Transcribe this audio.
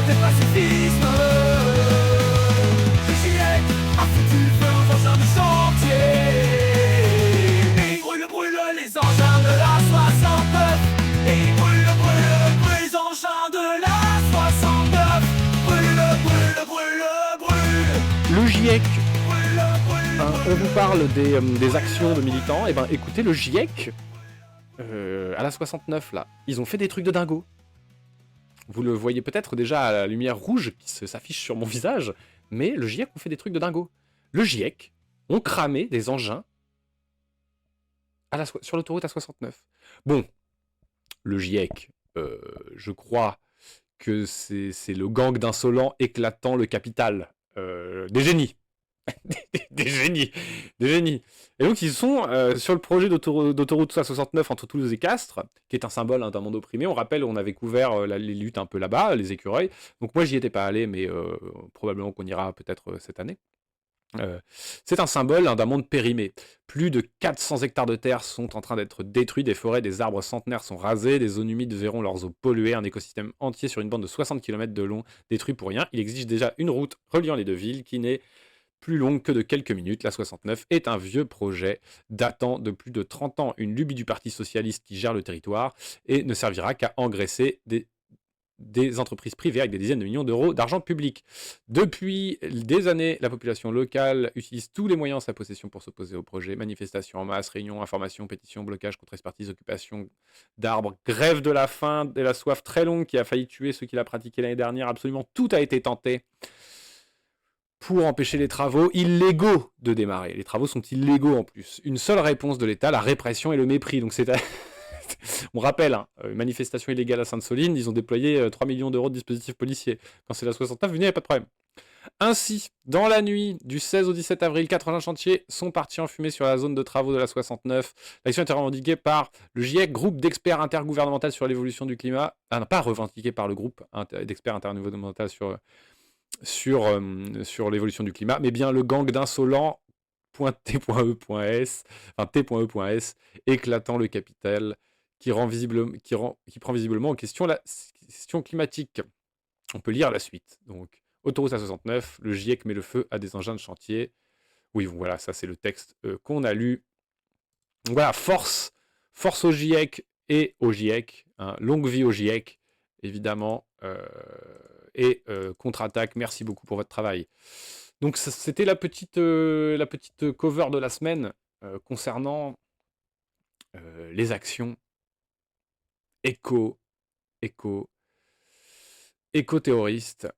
et pacifisme. Le GIEC a foutu le feu aux engins de chantier. Et il brûle les engins de la 69. Et il brûle les engins de la 69. Brûle. Le GIEC, Brûle. on vous parle des actions de militants. Et ben écoutez, le GIEC, à la 69 là, ils ont fait des trucs de dingo. Vous le voyez peut-être déjà à la lumière rouge qui s'affiche sur mon visage, mais le GIEC ont fait des trucs de dingo. Le GIEC ont cramé des engins sur l'autoroute A69. Bon, le GIEC, je crois que c'est le gang d'insolents éclatant le capital. Des génies. des génies. Et donc ils sont sur le projet d'autoroute A69 entre Toulouse et Castres, qui est un symbole d'un monde opprimé. On rappelle, on avait couvert les luttes un peu là-bas, les écureuils. Donc moi j'y étais pas allé, mais probablement qu'on ira peut-être cette année. C'est un symbole d'un monde périmé. Plus de 400 hectares de terre sont en train d'être détruits, des forêts, des arbres centenaires sont rasés, des zones humides verront leurs eaux polluées, un écosystème entier sur une bande de 60 km de long détruit pour rien. Il existe déjà une route reliant les deux villes qui n'est plus longue que de quelques minutes. La 69 est un vieux projet datant de plus de 30 ans, une lubie du Parti Socialiste qui gère le territoire et ne servira qu'à engraisser des entreprises privées avec des dizaines de millions d'euros d'argent public. Depuis des années, la population locale utilise tous les moyens à sa possession pour s'opposer au projet. Manifestations en masse, réunions, informations, pétitions, blocages contre expertise, occupation d'arbres, grève de la faim et la soif très longue qui a failli tuer ceux qui l'a pratiqué l'année dernière. Absolument tout a été tenté pour empêcher les travaux illégaux de démarrer. Les travaux sont illégaux en plus. Une seule réponse de l'État, la répression et le mépris. Donc c'est on rappelle, manifestation illégale à Sainte-Soline, ils ont déployé 3 millions d'euros de dispositifs policiers. Quand c'est la 69, venez, il n'y a pas de problème. Ainsi, dans la nuit du 16 au 17 avril, 80 chantiers sont partis en fumée sur la zone de travaux de la 69. L'action était revendiquée par le GIEC, groupe d'experts intergouvernemental sur l'évolution du climat. Ah non, pas revendiquée par le groupe d'experts intergouvernemental sur l'évolution du climat, mais bien le gang d'insolents .t.e.s, enfin t.e.s, éclatant le capital, qui prend visiblement en question la question climatique. On peut lire la suite. Donc, autoroute A69, le GIEC met le feu à des engins de chantier. Oui, voilà, ça c'est le texte qu'on a lu. Donc voilà, force au GIEC et au GIEC. Hein, longue vie au GIEC, évidemment. Et contre-attaque, merci beaucoup pour votre travail. Donc c'était la petite cover de la semaine concernant les actions éco-terroristes.